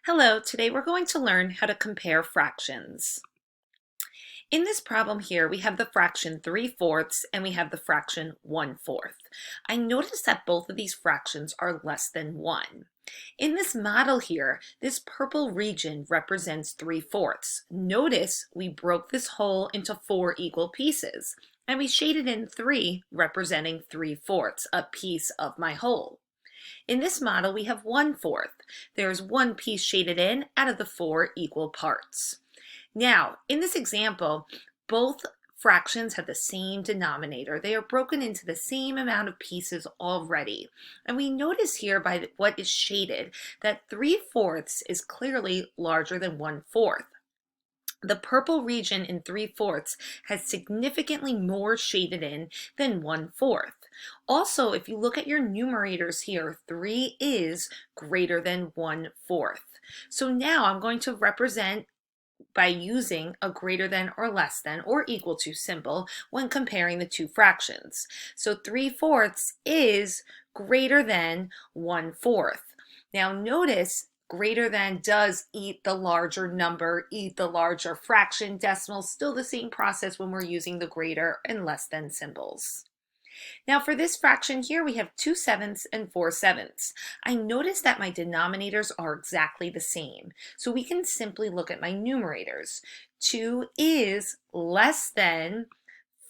Hello, today we're going to learn how to compare fractions. In this problem here, we have the fraction 3/4 and we have the fraction 1/4. I notice that both of these fractions are less than 1. In this model here, this purple region represents 3/4. Notice we broke this whole into 4 equal pieces, and we shaded in 3 representing 3/4, a piece of my whole. In this model, we have 1/4. There's one piece shaded in out of the 4 equal parts. Now, in this example, both fractions have the same denominator. They are broken into the same amount of pieces already. And we notice here by what is shaded that 3/4 is clearly larger than 1/4. The purple region in 3/4 has significantly more shaded in than 1/4. Also, if you look at your numerators here, 3 is greater than 1/4. So now I'm going to represent by using a greater than or less than or equal to symbol when comparing the two fractions. So 3/4 is greater than 1/4. Now notice greater than does eat the larger number, eat the larger fraction. Decimal, still the same process when we're using the greater and less than symbols. Now for this fraction here, we have 2/7 and 4/7. I notice that my denominators are exactly the same. So we can simply look at my numerators. 2 is less than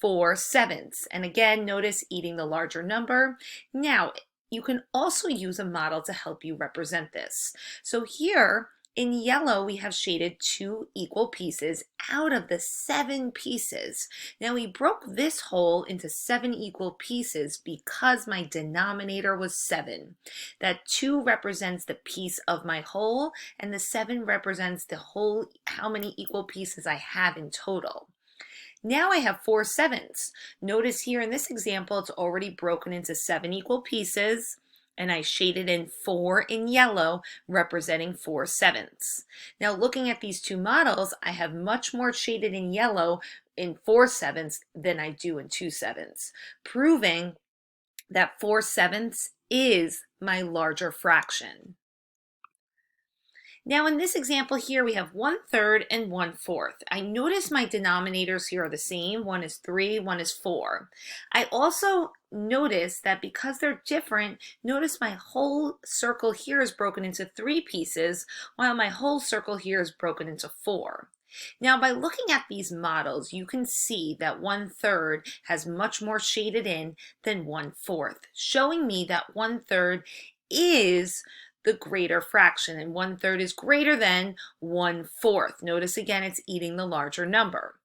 4/7. And again, notice eating the larger number. Now, you can also use a model to help you represent this. So here in yellow, we have shaded 2 equal pieces out of the 7 pieces. Now we broke this whole into 7 equal pieces because my denominator was 7. That 2 represents the piece of my whole, and the 7 represents the whole, how many equal pieces I have in total. Now I have 4/7. Notice here in this example, it's already broken into 7 equal pieces, and I shaded in 4 in yellow, representing 4/7. Now looking at these two models, I have much more shaded in yellow in 4/7 than I do in 2/7, proving that 4/7 is my larger fraction. Now in this example here, we have 1/3 and 1/4. I notice my denominators here are the same. One is 3, one is 4. I also notice that because they're different, notice my whole circle here is broken into 3 pieces, while my whole circle here is broken into 4. Now by looking at these models, you can see that 1/3 has much more shaded in than 1/4, showing me that 1/3 is the greater fraction, and 1/3 is greater than 1/4. Notice again, it's eating the larger number.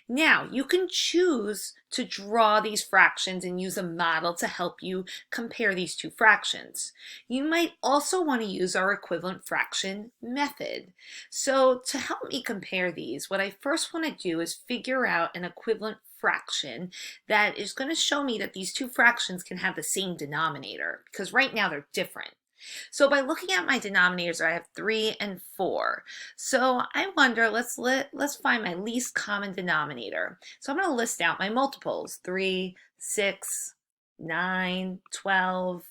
Now, you can choose to draw these fractions and use a model to help you compare these two fractions. You might also want to use our equivalent fraction method. So to help me compare these, what I first want to do is figure out an equivalent fraction that is going to show me that these two fractions can have the same denominator, because right now they're different. So by looking at my denominators, I have 3 and 4. So I wonder, let's find my least common denominator. So I'm going to list out my multiples: 3, 6, 9, 12,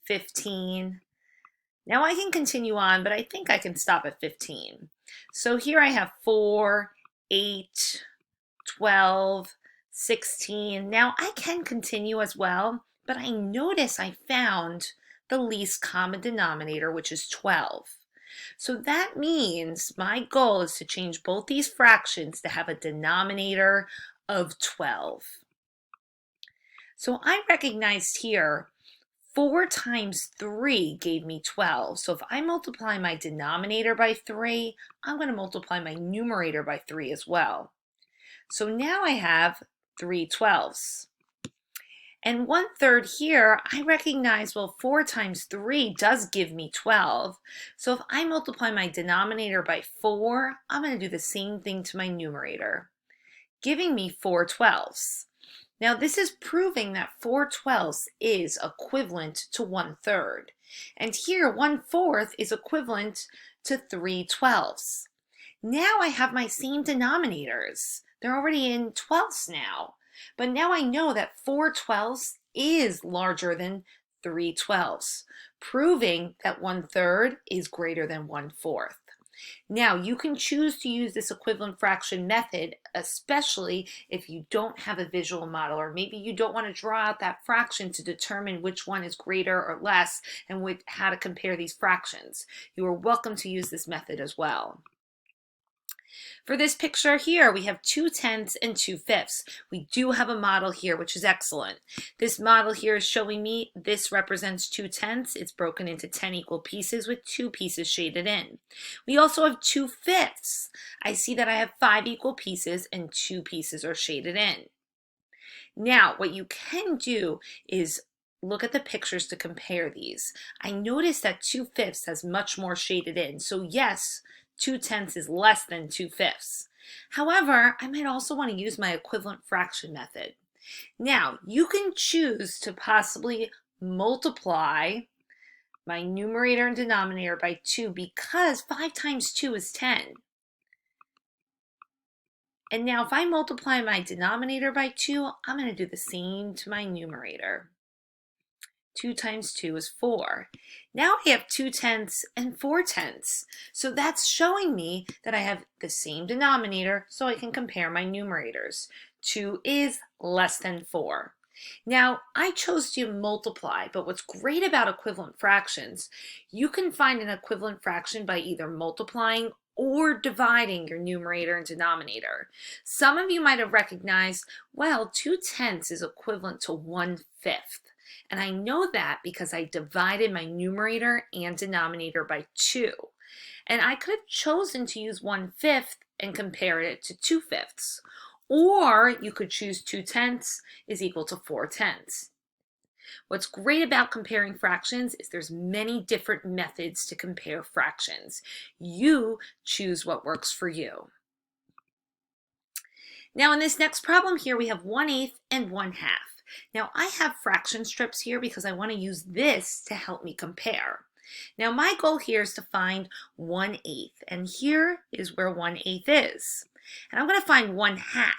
15. Now I can continue on, but I think I can stop at 15. So here I have 4, 8, 12, 16. Now I can continue as well, but I notice I found the least common denominator, which is 12. So that means my goal is to change both these fractions to have a denominator of 12. So I recognized here 4 times 3 gave me 12. So if I multiply my denominator by 3, I'm going to multiply my numerator by 3 as well. So now I have 3/12. And 1/3 here, I recognize, well, 4 times 3 does give me 12. So if I multiply my denominator by 4, I'm going to do the same thing to my numerator, giving me 4/12. Now this is proving that 4/12 is equivalent to 1/3. And here 1/4 is equivalent to 3/12. Now I have my same denominators. They're already in 12ths now. But now I know that 4/12 is larger than 3/12, proving that 1/3 is greater than 1/4. Now, you can choose to use this equivalent fraction method, especially if you don't have a visual model, or maybe you don't want to draw out that fraction to determine which one is greater or less and how to compare these fractions. You are welcome to use this method as well. For this picture here, we have 2/10 and 2/5. We do have a model here, which is excellent. This model here is showing me this represents 2/10. It's broken into 10 equal pieces with 2 pieces shaded in. We also have 2/5. I see that I have 5 equal pieces and 2 pieces are shaded in. Now, what you can do is look at the pictures to compare these. I notice that 2/5 has much more shaded in. So yes, 2/10 is less than 2/5. However, I might also want to use my equivalent fraction method. Now, you can choose to possibly multiply my numerator and denominator by 2 because 5 times 2 is 10. And now if I multiply my denominator by 2, I'm going to do the same to my numerator. 2 times 2 is 4. Now I have 2/10 and 4/10. So that's showing me that I have the same denominator, so I can compare my numerators. 2 is less than 4. Now, I chose to multiply, but what's great about equivalent fractions, you can find an equivalent fraction by either multiplying or dividing your numerator and denominator. Some of you might have recognized, well, 2/10 is equivalent to 1/5. And I know that because I divided my numerator and denominator by 2. And I could have chosen to use 1/5 and compare it to 2/5. Or you could choose 2/10 is equal to 4/10. What's great about comparing fractions is there's many different methods to compare fractions. You choose what works for you. Now in this next problem here, we have 1/8 and 1/2. Now I have fraction strips here because I want to use this to help me compare. Now my goal here is to find 1/8, and here is where 1/8 is. And I'm going to find 1/2.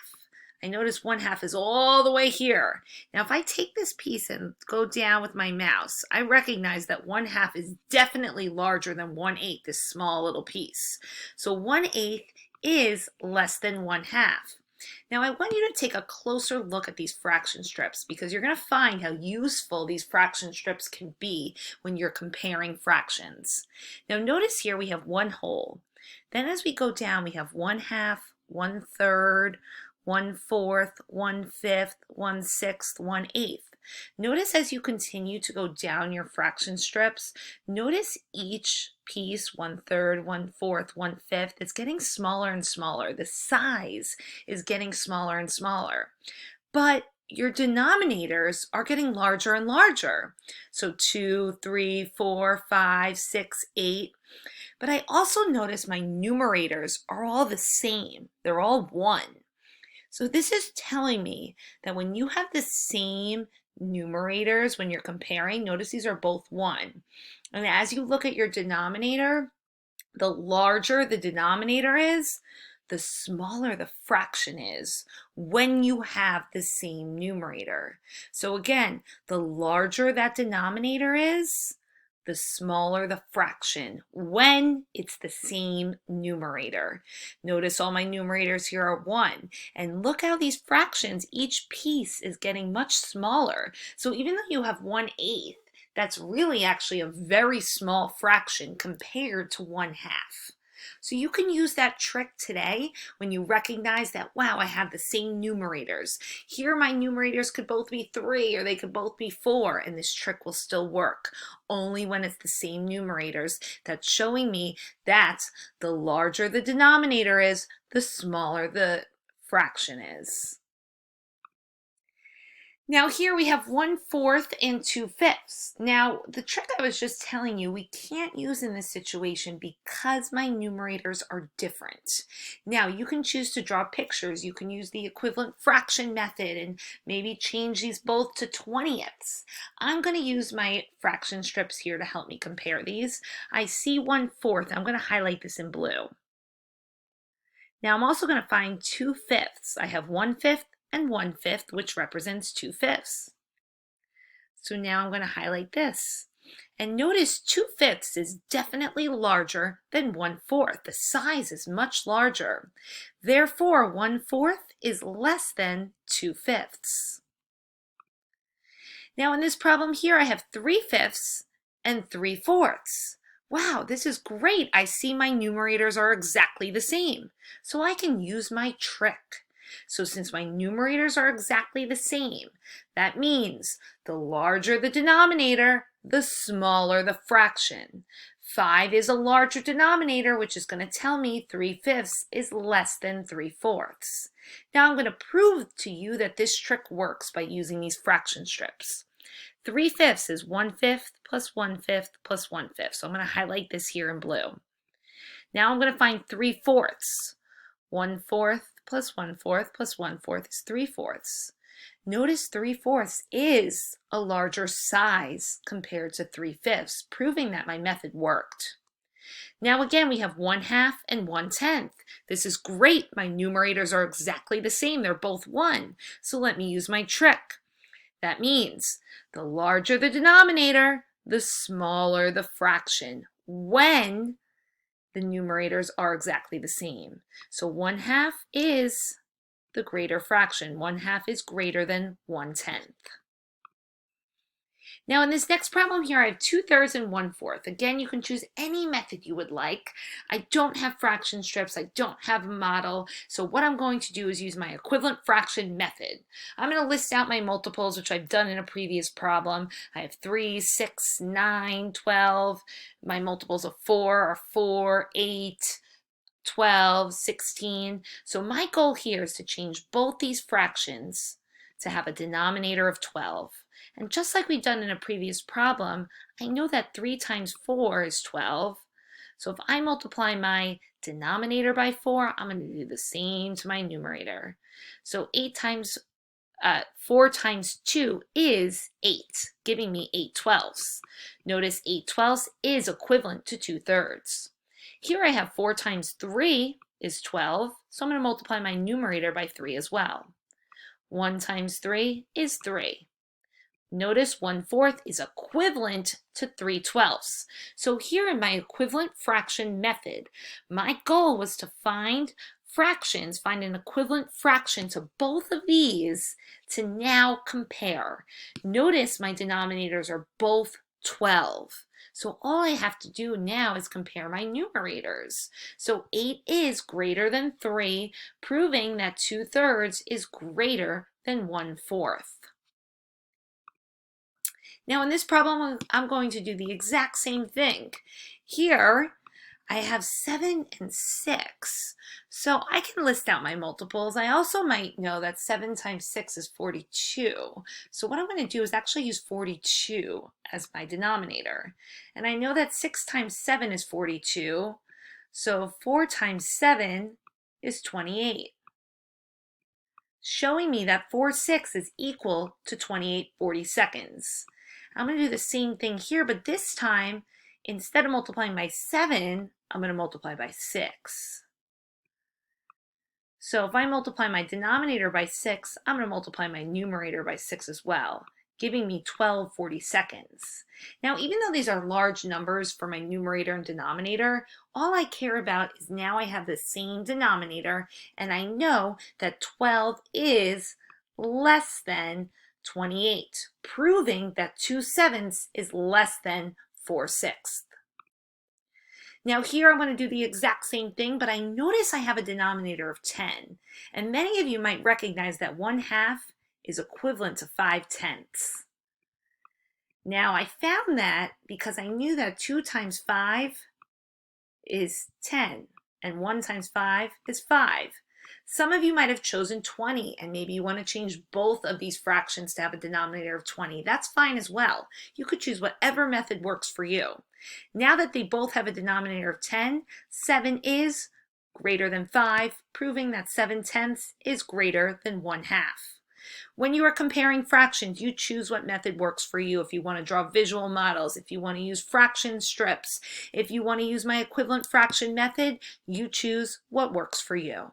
I notice 1/2 is all the way here. Now if I take this piece and go down with my mouse, I recognize that 1/2 is definitely larger than 1/8, this small little piece. So 1/8 is less than 1/2. Now I want you to take a closer look at these fraction strips because you're going to find how useful these fraction strips can be when you're comparing fractions. Now notice here we have 1 whole. Then as we go down we have 1/2, 1/3, 1/4, 1/5, 1/6, 1/8. Notice as you continue to go down your fraction strips, notice each piece, 1/3, 1/4, 1/5, it's getting smaller and smaller. The size is getting smaller and smaller. But your denominators are getting larger and larger. So 2, 3, 4, 5, 6, 8. But I also notice my numerators are all the same. They're all 1. So this is telling me that when you have the same numerators, when you're comparing, notice these are both 1. And as you look at your denominator, the larger the denominator is, the smaller the fraction is when you have the same numerator. So again, the larger that denominator is, the smaller the fraction when it's the same numerator. Notice all my numerators here are 1. And look how these fractions, each piece is getting much smaller. So even though you have 1/8, that's really actually a very small fraction compared to 1/2. So you can use that trick today when you recognize that, wow, I have the same numerators. Here my numerators could both be 3 or they could both be 4, and this trick will still work only when it's the same numerators. That's showing me that the larger the denominator is, the smaller the fraction is. Now here we have 1/4 and 2/5. Now the trick I was just telling you we can't use in this situation because my numerators are different. Now you can choose to draw pictures. You can use the equivalent fraction method and maybe change these both to 20ths. I'm going to use my fraction strips here to help me compare these. I see 1/4. I'm going to highlight this in blue. Now I'm also going to find 2/5. I have 1/5 and 1/5, which represents 2/5. So now I'm going to highlight this. And notice 2/5 is definitely larger than 1/4. The size is much larger. Therefore, 1/4 is less than 2/5. Now in this problem here, I have 3/5 and 3/4. Wow, this is great. I see my numerators are exactly the same. So I can use my trick. So since my numerators are exactly the same, that means the larger the denominator, the smaller the fraction. 5 is a larger denominator, which is going to tell me 3/5 is less than 3/4. Now I'm going to prove to you that this trick works by using these fraction strips. 3/5 is 1/5 plus 1/5 plus 1/5. So I'm going to highlight this here in blue. Now I'm going to find 3/4. 1/4 plus 1/4 plus 1/4 is 3/4. Notice 3/4 is a larger size compared to 3/5, proving that my method worked. Now again, we have 1/2 and 1/10. This is great. My numerators are exactly the same. They're both 1. So let me use my trick. That means the larger the denominator, the smaller the fraction when the numerators are exactly the same. So 1/2 is the greater fraction. 1/2 is greater than 1/10. Now in this next problem here, I have 2/3 and 1/4. Again, you can choose any method you would like. I don't have fraction strips. I don't have a model. So what I'm going to do is use my equivalent fraction method. I'm going to list out my multiples, which I've done in a previous problem. I have 3, 6, 9, 12. My multiples of 4 are 4, 8, 12, 16. So my goal here is to change both these fractions to have a denominator of 12. And just like we've done in a previous problem, I know that 3 times 4 is 12. So if I multiply my denominator by 4, I'm going to do the same to my numerator. So 4 times 2 is 8, giving me 8/12. Notice 8/12 is equivalent to 2/3. Here I have 4 times 3 is 12, so I'm going to multiply my numerator by 3 as well. 1 times 3 is 3. Notice 1/4 is equivalent to 3/12. So here in my equivalent fraction method, my goal was to find fractions, find an equivalent fraction to both of these to now compare. Notice my denominators are both 12. So all I have to do now is compare my numerators. So 8 is greater than 3, proving that 2/3 is greater than 1/4. Now in this problem, I'm going to do the exact same thing. Here, I have 7 and 6. So I can list out my multiples. I also might know that 7 times 6 is 42. So what I'm going to do is actually use 42 as my denominator. And I know that 6 times 7 is 42. So 4 times 7 is 28. Showing me that 4/6 is equal to 28/42. I'm going to do the same thing here, but this time, instead of multiplying by 7, I'm going to multiply by 6. So if I multiply my denominator by 6, I'm going to multiply my numerator by 6 as well, giving me 12/42. Now, even though these are large numbers for my numerator and denominator, all I care about is now I have the same denominator, and I know that 12 is less than 28, proving that 2/7 is less than 4/6. Now here I'm going to do the exact same thing, but I notice I have a denominator of 10. And many of you might recognize that 1/2 is equivalent to 5/10. Now I found that because I knew that 2 times 5 is 10, and 1 times 5 is 5. Some of you might have chosen 20, and maybe you want to change both of these fractions to have a denominator of 20. That's fine as well. You could choose whatever method works for you. Now that they both have a denominator of 10, 7 is greater than 5, proving that 7/10 is greater than 1/2. When you are comparing fractions, you choose what method works for you. If you want to draw visual models, if you want to use fraction strips, if you want to use my equivalent fraction method, you choose what works for you.